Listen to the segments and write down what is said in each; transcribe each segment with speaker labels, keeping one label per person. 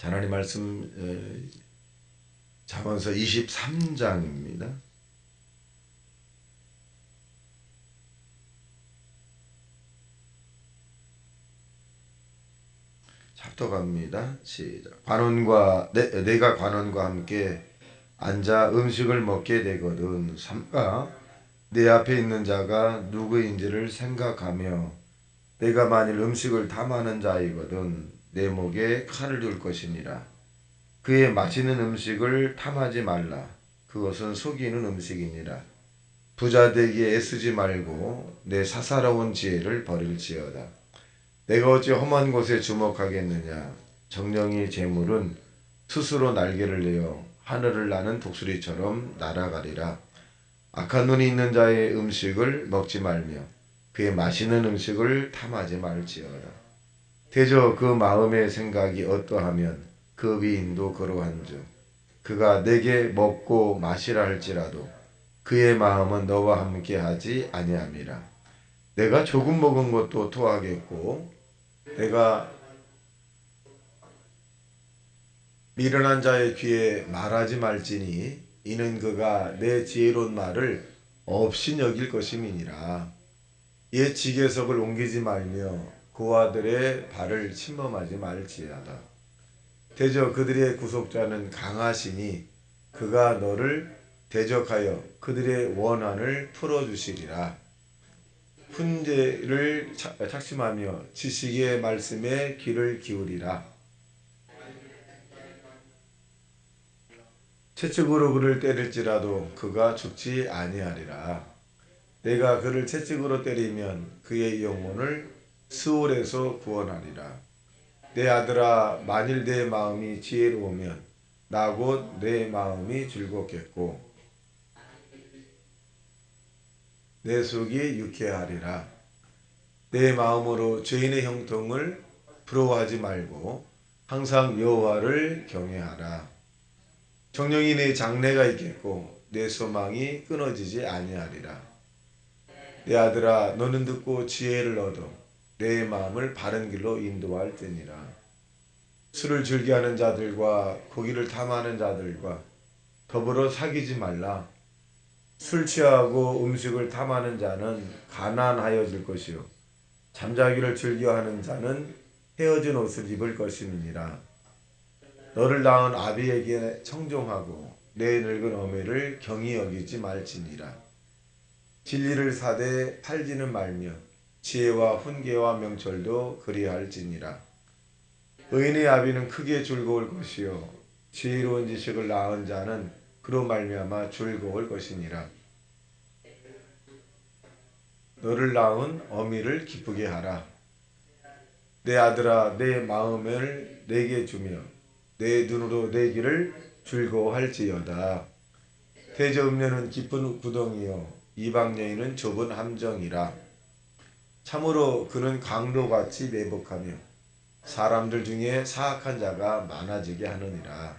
Speaker 1: 하나님 말씀 잠언서 23장입니다. 합독합니다. 시작. 내가 관원과 함께 앉아 음식을 먹게 되거든. 삼가 내 앞에 있는 자가 누구인지를 생각하며 내가 만일 음식을 탐하는 자이거든 내 목에 칼을 둘 것이니라. 그의 맛있는 음식을 탐하지 말라. 그것은 속이는 음식이니라. 부자 되기에 애쓰지 말고 내 사사로운 지혜를 버릴지어다. 내가 어찌 험한 곳에 주목하겠느냐. 정령이 재물은 스스로 날개를 내어 하늘을 나는 독수리처럼 날아가리라. 악한 눈이 있는 자의 음식을 먹지 말며 그의 맛있는 음식을 탐하지 말지어다. 대저 그 마음의 생각이 어떠하면 그 위인도 그러한즉 그가 내게 먹고 마시라 할지라도 그의 마음은 너와 함께하지 아니함이라. 내가 조금 먹은 것도 토하겠고 내가 미련한 자의 귀에 말하지 말지니 이는 그가 내 지혜로운 말을 없이 여길 것임이니라. 옛 지계석을 옮기지 말며 고아들의 발을 침범하지 말지어다. 대저 그들의 구속자는 강하시니 그가 너를 대적하여 그들의 원한을 풀어주시리라. 훈제를 착심하며 지식의 말씀에 귀를 기울이라. 채찍으로 그를 때릴지라도 그가 죽지 아니하리라. 내가 그를 채찍으로 때리면 그의 영혼을 스올에서 구원하리라. 내 아들아, 만일 내 마음이 지혜로우면 나 곧 내 마음이 즐겁겠고 내 속이 유쾌하리라. 내 마음으로 죄인의 형통을 부러워하지 말고 항상 여호와를 경외하라. 정령이 내 장래가 있겠고 내 소망이 끊어지지 아니하리라. 내 아들아, 너는 듣고 지혜를 얻어 내 마음을 바른 길로 인도할지니라. 술을 즐겨하는 자들과 고기를 탐하는 자들과 더불어 사귀지 말라. 술 취하고 음식을 탐하는 자는 가난하여질 것이요 잠자기를 즐겨하는 자는 헤어진 옷을 입을 것임이니라. 너를 낳은 아비에게 청종하고 내 늙은 어미를 경히 여기지 말지니라. 진리를 사되 팔지는 말며 지혜와 훈계와 명철도 그리할지니라. 의인의 아비는 크게 즐거울 것이요 지혜로운 지식을 낳은 자는 그로 말미암아 즐거울 것이니라. 너를 낳은 어미를 기쁘게 하라. 내 아들아, 내 마음을 내게 주며 내 눈으로 내 길을 즐거워할지어다. 대저 음녀는 깊은 구덩이요 이방 여인은 좁은 함정이라. 참으로 그는 강도같이 매복하며 사람들 중에 사악한 자가 많아지게 하느니라.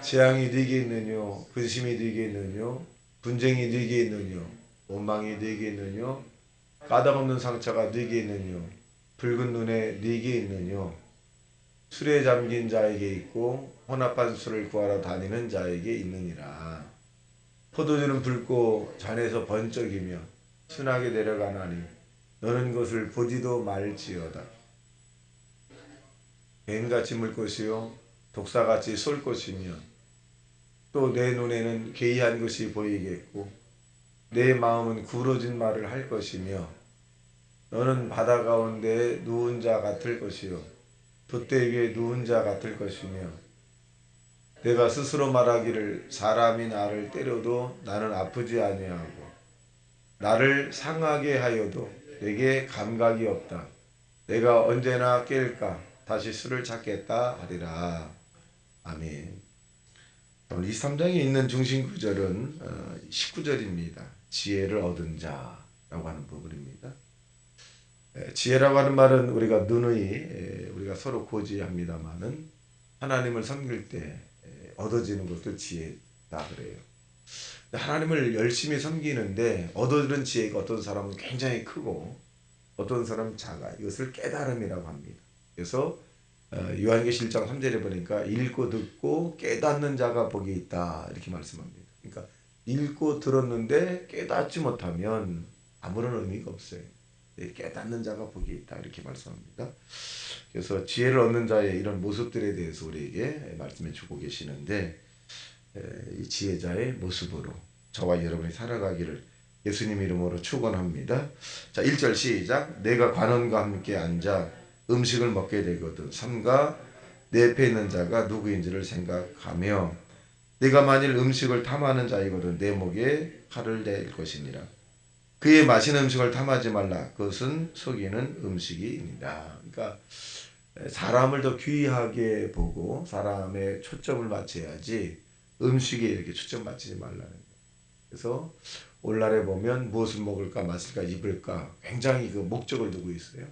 Speaker 1: 재앙이 네게 있느뇨 근심이 네게 있느뇨 분쟁이 네게 있느뇨 원망이 네게 있느뇨 까닭없는 상처가 네게 있느뇨 붉은 눈에 네게 있느뇨 술에 잠긴 자에게 있고 혼합한 술을 구하러 다니는 자에게 있느니라. 포도주는 붉고 잔에서 번쩍이며 순하게 내려가나니 너는 그것을 보지도 말지어다. 뱀같이 물 것이요 독사같이 쏠 것이며 또 내 눈에는 괴이한 것이 보이겠고 내 마음은 구부러진 말을 할 것이며 너는 바다 가운데 누운 자 같을 것이요 돛대 위에 누운 자 같을 것이며 내가 스스로 말하기를 사람이 나를 때려도 나는 아프지 아니하고 나를 상하게 하여도 내게 감각이 없다. 내가 언제나 깰까 다시 술을 찾겠다 하리라. 아멘. 오늘 23장에 있는 중심 구절은 19절입니다. 지혜를 얻은 자라고 하는 부분입니다. 지혜라고 하는 말은 우리가 누누이 우리가 서로 고지합니다마는 하나님을 섬길 때 얻어지는 것도 지혜다 그래요. 하나님을 열심히 섬기는데 얻어지는 지혜가 어떤 사람은 굉장히 크고 어떤 사람은 작아. 이것을 깨달음이라고 합니다. 그래서 요한계시록 1장 3절에 보니까 읽고 듣고 깨닫는 자가 복이 있다 이렇게 말씀합니다. 그러니까 읽고 들었는데 깨닫지 못하면 아무런 의미가 없어요. 깨닫는 자가 복이 있다 이렇게 말씀합니다. 그래서 지혜를 얻는 자의 이런 모습들에 대해서 우리에게 말씀해 주고 계시는데 이 지혜자의 모습으로 저와 여러분이 살아가기를 예수님 이름으로 축원합니다. 자, 1절 시작. 내가 관원과 함께 앉아 음식을 먹게 되거든 삼가 내 옆에 있는 자가 누구인지를 생각하며 내가 만일 음식을 탐하는 자이거든 내 목에 칼을 댈 것이니라. 그의 마시는 음식을 탐하지 말라. 그것은 속이는 음식이니라. 그러니까 사람을 더 귀하게 보고 사람의 초점을 맞춰야지 음식에 이렇게 초점 맞추지 말라는 거예요. 그래서 오늘날에 보면 무엇을 먹을까 마실까 입을까 굉장히 그 목적을 두고 있어요.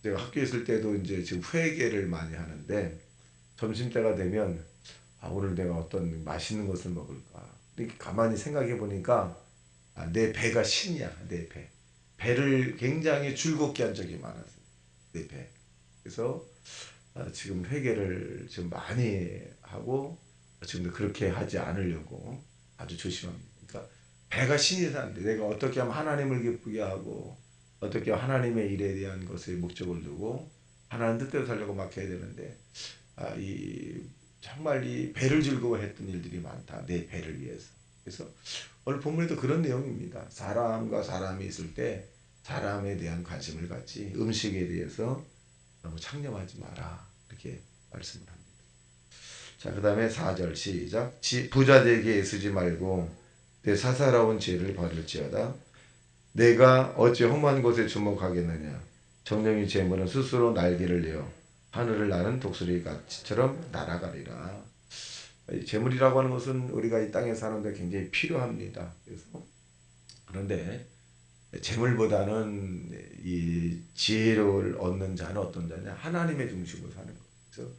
Speaker 1: 제가 학교에 있을 때도 이제 지금 회계를 많이 하는데 점심때가 되면 오늘 내가 어떤 맛있는 것을 먹을까 이렇게 가만히 생각해 보니까 내 배가 신이야. 내 배. 배를 굉장히 즐겁게 한 적이 많았어요. 내 배. 그래서 지금 회개를 좀 많이 하고 지금도 그렇게 하지 않으려고 아주 조심합니다. 그러니까 배가 신이 사는데 내가 어떻게 하면 하나님을 기쁘게 하고 어떻게 하면 하나님의 일에 대한 것에 목적을 두고 하나님 뜻대로 살려고 막 해야 되는데 이 정말 이 배를 즐거워했던 일들이 많다. 내 배를 위해서. 그래서 오늘 본문에도 그런 내용입니다. 사람과 사람이 있을 때 사람에 대한 관심을 갖지 음식에 대해서 너무 창념하지 마라. 이렇게 말씀을 합니다. 자, 그 다음에 4절 시작. 부자 되게 애쓰지 말고 내 사사로운 죄를 버릴지어다. 내가 어찌 험한 곳에 주목하겠느냐. 정령이 재물은 스스로 날개를 내어 하늘을 나는 독수리같이처럼 날아가리라. 재물이라고 하는 것은 우리가 이 땅에 사는데 굉장히 필요합니다. 그런데 재물보다는 이 지혜를 얻는 자는 어떤 자냐? 하나님의 중심으로 사는 거예요. 그래서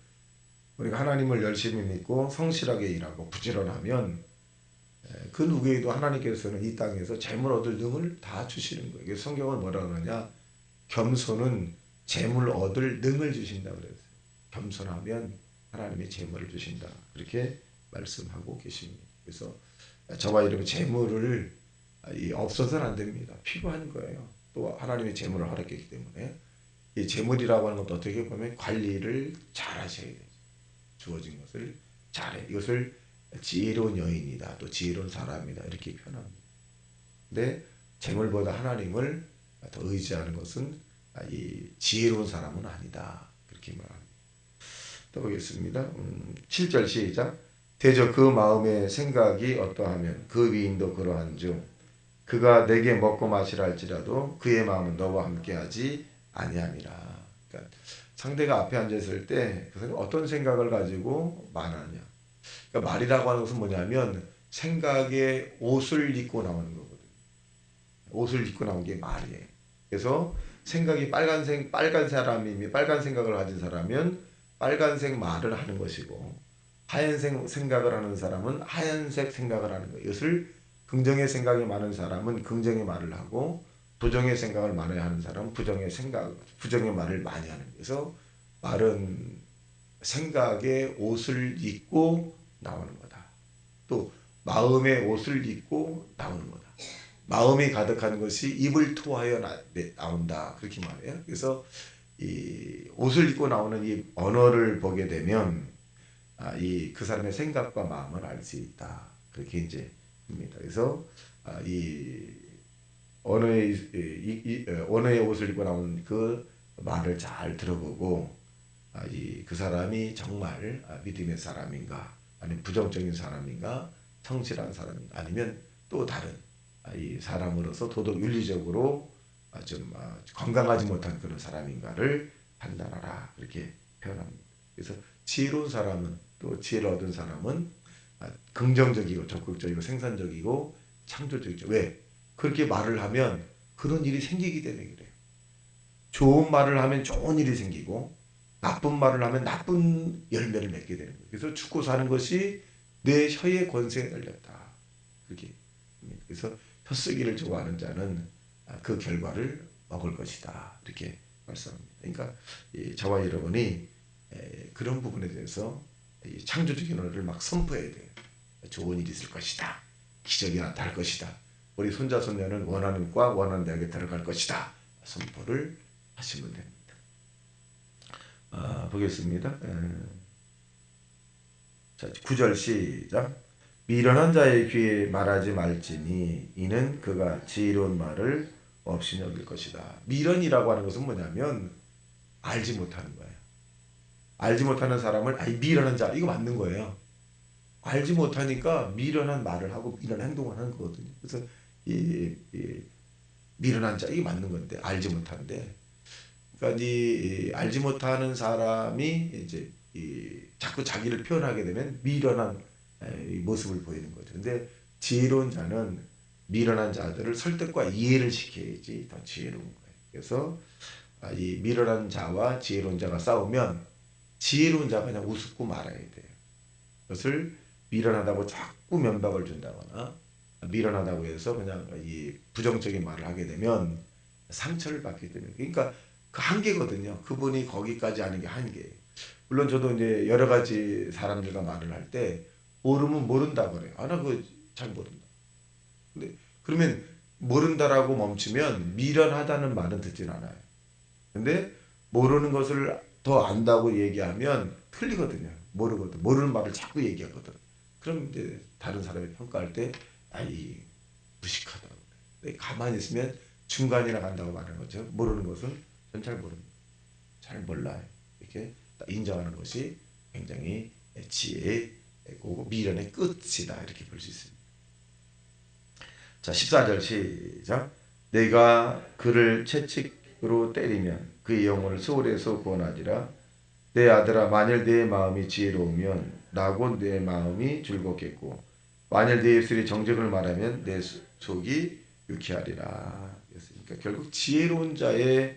Speaker 1: 우리가 하나님을 열심히 믿고 성실하게 일하고 부지런하면 그 누구에도 하나님께서는 이 땅에서 재물 얻을 능을 다 주시는 거예요. 그래서 성경은 뭐라 그러냐? 겸손은 재물 얻을 능을 주신다 그랬어요. 겸손하면 하나님이 재물을 주신다. 그렇게 말씀하고 계십니다. 그래서 저와 여러분 재물을 없어서는 안 됩니다. 필요한 거예요. 또 하나님의 재물을 허락했기 때문에 이 재물이라고 하는 것도 어떻게 보면 관리를 잘 하셔야 돼요. 주어진 것을 잘해. 이것을 지혜로운 여인이다. 또 지혜로운 사람이다. 이렇게 표현합니다. 근데 재물보다 하나님을 더 의지하는 것은 이 지혜로운 사람은 아니다. 그렇게 말합니다. 또 보겠습니다. 7절 시작. 대저 그 마음의 생각이 어떠하면 그 위인도 그러한 중 그가 내게 먹고 마시라 할지라도 그의 마음은 너와 함께하지 아니함이라. 그러니까 상대가 앞에 앉아 있을 때 그 사람이 어떤 생각을 가지고 말하냐. 그러니까 말이라고 하는 것은 뭐냐면 생각에 옷을 입고 나오는 거거든요. 옷을 입고 나온 게 말이에요. 그래서 생각이 빨간 사람이면 빨간 생각을 가진 사람은 빨간색 말을 하는 것이고 하얀색 생각을 하는 사람은 하얀색 생각을 하는 거예요. 이것을 긍정의 생각이 많은 사람은 긍정의 말을 하고 부정의 생각을 많이 하는 사람은 부정의 말을 많이 하는 거예요. 그래서 말은 생각의 옷을 입고 나오는 거다. 또 마음의 옷을 입고 나오는 거다. 마음이 가득한 것이 입을 토하여 나온다. 그렇게 말해요. 그래서 이 옷을 입고 나오는 이 언어를 보게 되면 그 사람의 생각과 마음을 알 수 있다. 그렇게 이제 합니다. 그래서 이 언어의 옷을 입고 나온 그 말을 잘 들어보고 그 사람이 정말 믿음의 사람인가 아니면 부정적인 사람인가 성실한 사람인가 아니면 또 다른 이 사람으로서 도덕 윤리적으로 좀 건강하지 못한 그런 사람인가를 판단하라 이렇게 표현합니다. 그래서 지혜로운 사람은 또 지혜를 얻은 사람은 긍정적이고 적극적이고 생산적이고 창조적이죠. 왜? 그렇게 말을 하면 그런 일이 생기기 때문에 그래요. 좋은 말을 하면 좋은 일이 생기고 나쁜 말을 하면 나쁜 열매를 맺게 되는 거예요. 그래서 죽고 사는 것이 내 혀의 권세에 달렸다. 그렇게 합니다. 그래서 혀 쓰기를 좋아하는 자는 그 결과를 먹을 것이다. 이렇게 말씀합니다. 그러니까 저와 여러분이 그런 부분에 대해서 이 창조적인 언어를 막 선포해야 돼요. 좋은 일이 있을 것이다. 기적이 나타날 것이다. 우리 손자 손녀는 원하는 과 원하는 대학에 들어갈 것이다. 선포를 하시면 됩니다. 보겠습니다. 자, 9절 시작. 미련한 자의 귀에 말하지 말지니 이는 그가 지혜로운 말을 없이 여길 것이다. 미련이라고 하는 것은 뭐냐면 알지 못하는 거예요. 알지 못하는 사람을 미련한 자 이거 맞는 거예요. 알지 못하니까 미련한 말을 하고 미련한 행동을 하는 거거든요. 그래서 이 미련한 자 이게 맞는 건데 알지 못하는데, 그러니까 이 알지 못하는 사람이 이제 자꾸 자기를 표현하게 되면 미련한 모습을 보이는 거죠. 근데 지혜로운 자는 미련한 자들을 설득과 이해를 시켜야지 더 지혜로운 거예요. 그래서 이 미련한 자와 지혜로운 자가 싸우면 지혜로운 자가 그냥 우습고 말아야 돼요. 그것을 미련하다고 자꾸 면박을 준다거나 미련하다고 해서 그냥 이 부정적인 말을 하게 되면 상처를 받기 때문에, 그러니까 그 한계거든요. 그분이 거기까지 하는 게 한계예요. 물론 저도 이제 여러 가지 사람들과 말을 할 때 모르면 모른다 그래요. 나 그거 잘 모른다. 근데 그러면 모른다라고 멈추면 미련하다는 말은 듣진 않아요. 근데 모르는 것을 더 안다고 얘기하면 틀리거든요. 모르거든. 모르는 말을 자꾸 얘기하거든. 그럼 이제 다른 사람이 평가할 때 이 무식하다. 가만히 있으면 중간이나 간다고 말하는 거죠. 모르는 것은 전 잘 모릅니다. 잘 몰라요. 이렇게 인정하는 것이 굉장히 지혜고 미련의 끝이다. 이렇게 볼 수 있습니다. 자, 14절 시작. 내가 그를 채찍으로 때리면 그의 영혼을 소홀에서 구원하리라. 내 아들아, 만일 내 마음이 지혜로우면 나고 내 마음이 즐겁겠고 만일 내 입술이 정직을 말하면 내 속이 유쾌하리라. 그러니까 결국 지혜로운 자의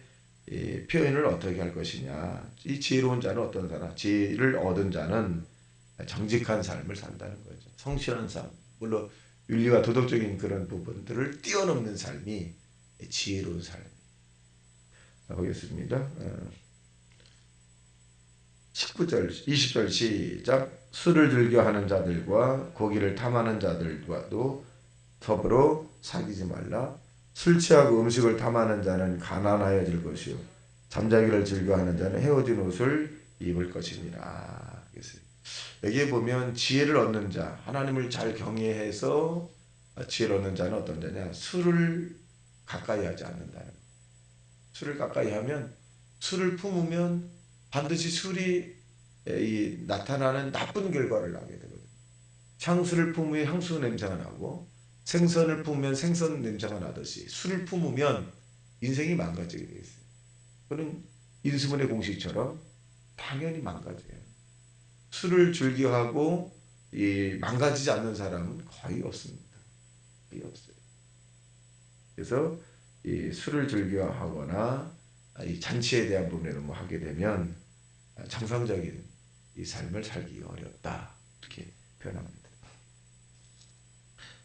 Speaker 1: 표현을 어떻게 할 것이냐. 이 지혜로운 자는 어떤 사람? 지혜를 얻은 자는 정직한 삶을 산다는 거죠. 성실한 삶. 물론 윤리와 도덕적인 그런 부분들을 뛰어넘는 삶이 지혜로운 삶. 보겠습니다. 19절, 20절 시작. 술을 즐겨하는 자들과 고기를 탐하는 자들과도 더불어 사귀지 말라. 술 취하고 음식을 탐하는 자는 가난하여질 것이요 잠자기를 즐겨하는 자는 헤어진 옷을 입을 것이니라. 여기에 보면 지혜를 얻는 자, 하나님을 잘 경외해서 지혜를 얻는 자는 어떤 자냐? 술을 가까이 하지 않는다는 거예요. 술을 가까이 하면, 술을 품으면 반드시 술이 나타나는 나쁜 결과를 나게 되거든요. 향수를 품으면 향수 냄새가 나고 생선을 품으면 생선 냄새가 나듯이 술을 품으면 인생이 망가지게 되어 있어요. 그는 인수분해 공식처럼 당연히 망가져요. 술을 즐겨하고 망가지지 않는 사람은 거의 없습니다. 거의 없어요. 그래서 이 술을 즐겨하거나 이 잔치에 대한 부분에 뭐 하게 되면 정상적인 이 삶을 살기 어렵다. 이렇게 표현합니다.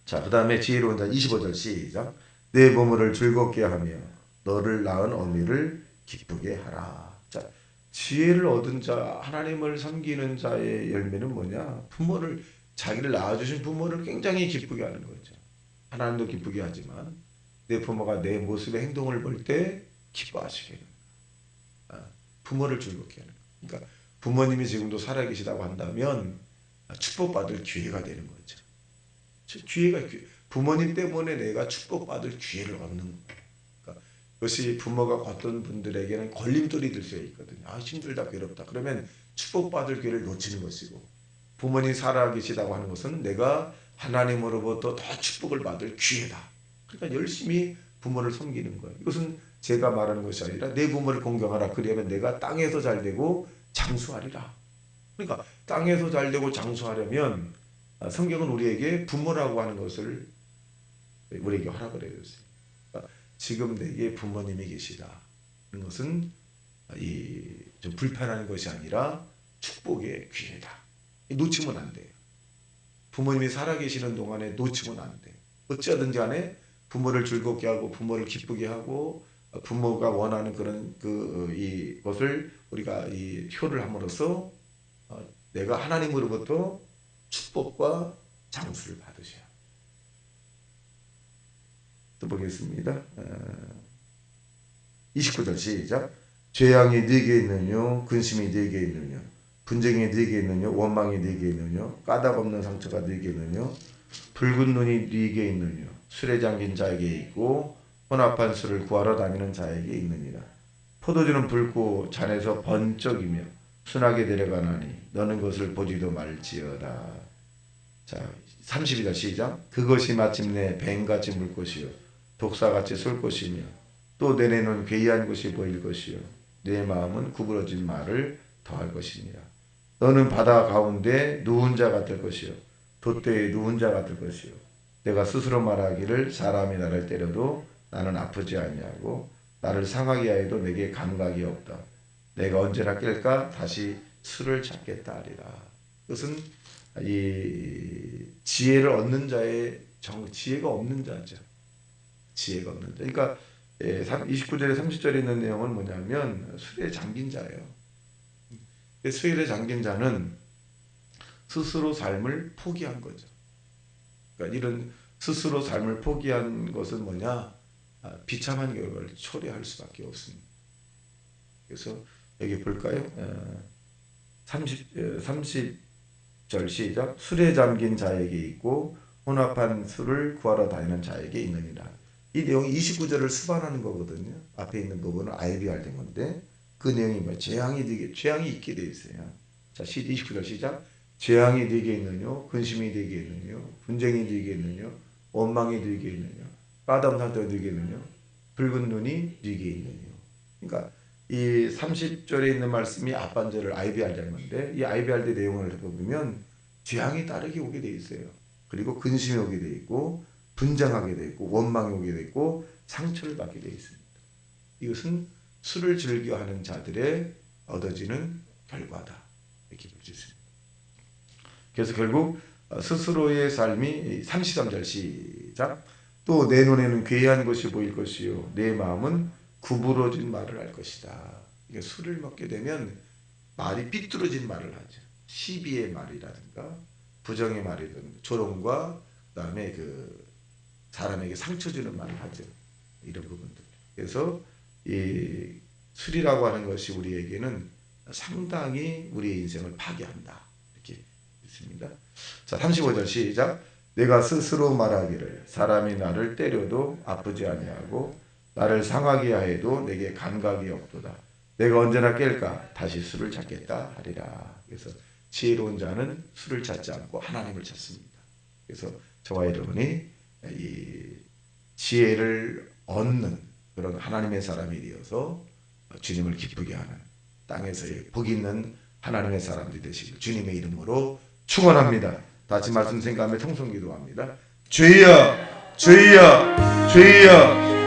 Speaker 1: 자, 그 다음에 지혜로운 자 25절 시작. 내 보물을 즐겁게 하며 너를 낳은 어미를 기쁘게 하라. 자, 지혜를 얻은 자, 하나님을 섬기는 자의 열매는 뭐냐? 부모를, 자기를 낳아주신 부모를 굉장히 기쁘게 하는 거죠. 하나님도 기쁘게 하지만 내 부모가 내 모습의 행동을 볼 때 기뻐하시게 됩니다. 부모를 즐겁게 하는 거예요. 그러니까 부모님이 지금도 살아계시다고 한다면 축복받을 기회가 되는 거죠. 부모님 때문에 내가 축복받을 기회를 얻는 거예요. 그러니까 그것이 부모가 어떤 분들에게는 걸림돌이 될 수 있거든요. 힘들다, 괴롭다. 그러면 축복받을 기회를 놓치는 것이고, 부모님 살아계시다고 하는 것은 내가 하나님으로부터 더 축복을 받을 기회다. 그러니까 열심히 부모를 섬기는 거예요. 이것은 제가 말하는 것이 아니라 내 부모를 공경하라. 그러면 내가 땅에서 잘되고 장수하리라. 그러니까 땅에서 잘되고 장수하려면 성경은 우리에게 부모라고 하는 것을 우리에게 허락을 해줬어요. 그러니까 지금 내게 부모님이 계시다. 이런 것은 좀 불편한 것이 아니라 축복의 기회다. 놓치면 안 돼요. 부모님이 살아계시는 동안에 놓치면 안 돼요. 어찌하든지 간에 부모를 즐겁게 하고 부모를 기쁘게 하고 부모가 원하는 그런 이것을 우리가 이 효를 함으로써 내가 하나님으로부터 축복과 장수를 받으셔야. 또 보겠습니다. 29절 시작. 죄악이 네게 있느뇨, 근심이 네게 있느뇨, 분쟁이 네게 있느뇨, 원망이 네게 있느뇨, 까닭 없는 상처가 네게 있느뇨, 붉은 눈이 네게 있느뇨, 술에 잠긴 자에게 있고 혼합한 술을 구하러 다니는 자에게 있느니라. 포도주는 붉고 잔에서 번쩍이며 순하게 내려가나니 너는 그것을 보지도 말지어다. 자, 32절 시작. 그것이 마침내 뱀같이 물 것이요 독사같이 쏠 것이며 또 내 눈은 괴이한 것이 보일 것이요 내 마음은 구부러진 말을 더할 것이니라. 너는 바다 가운데 누운 자 같을 것이요 돛대에 누운 자 같을 것이요 내가 스스로 말하기를 사람이 나를 때려도 나는 아프지 아니하고 나를 상하게 하여도 내게 감각이 없다. 내가 언제나 깰까 다시 술을 찾겠다 하리라. 그것은 이 지혜를 얻는 자의 지혜가 없는 자죠. 지혜가 없는 자. 그러니까 29절에 30절에 있는 내용은 뭐냐면 술에 잠긴 자예요. 술에 잠긴 자는 스스로 삶을 포기한 거죠. 그러니까 이런 스스로 삶을 포기한 것은 뭐냐? 비참한 결과를 초래할 수밖에 없습니다. 그래서 여기 볼까요? 30절 시작. 술에 잠긴 자에게 있고 혼합한 술을 구하러 다니는 자에게 있느니라. 이 내용이 29절을 수반하는 거거든요. 앞에 있는 부분은 IBR 된 건데 그 내용이 뭐예요? 재앙이 있게 돼 있어요. 자, 29절 시작. 재앙이 네게 있느뇨, 근심이 네게 있느뇨, 분쟁이 네게 있느뇨, 원망이 네게 있느뇨, 까닭 상처가 네게 있느뇨, 붉은 눈이 네게 있느뇨. 그러니까 이 30절에 있는 말씀이 앞반절을 IBR 된 건데 이 IBR 의 내용을 보면 재앙이 따르게 오게 돼 있어요. 그리고 근심이 오게 돼 있고 분쟁하게 돼 있고 원망이 오게 돼 있고 상처를 받게 돼 있습니다. 이것은 술을 즐겨하는 자들의 얻어지는 결과다. 이렇게 볼 수 있습니다. 그래서 결국 스스로의 삶이 33절 시작. 또 내 눈에는 괴이한 것이 보일 것이요 내 마음은 구부러진 말을 할 것이다. 이게 술을 먹게 되면 말이 삐뚤어진 말을 하죠. 시비의 말이라든가 부정의 말이든 조롱과 그다음에 사람에게 상처 주는 말을 하죠. 이런 부분들. 그래서 이 술이라고 하는 것이 우리에게는 상당히 우리의 인생을 파괴한다. 이렇게 있습니다. 자, 35절 시작. 내가 스스로 말하기를 사람이 나를 때려도 아프지 아니하고 나를 상하게 하여도 내게 감각이 없도다. 내가 언제나 깰까 다시 술을 찾겠다 하리라. 그래서 지혜로운 자는 술을 찾지 않고 하나님을 찾습니다. 그래서 저와 여러분이 이 지혜를 얻는 그런 하나님의 사람이 되어서 주님을 기쁘게 하는 땅에서의 복 있는 하나님의 사람들이 되시길 주님의 이름으로 축원합니다. 다시 말씀 생각하며 통성기도합니다. 주여 주여 주여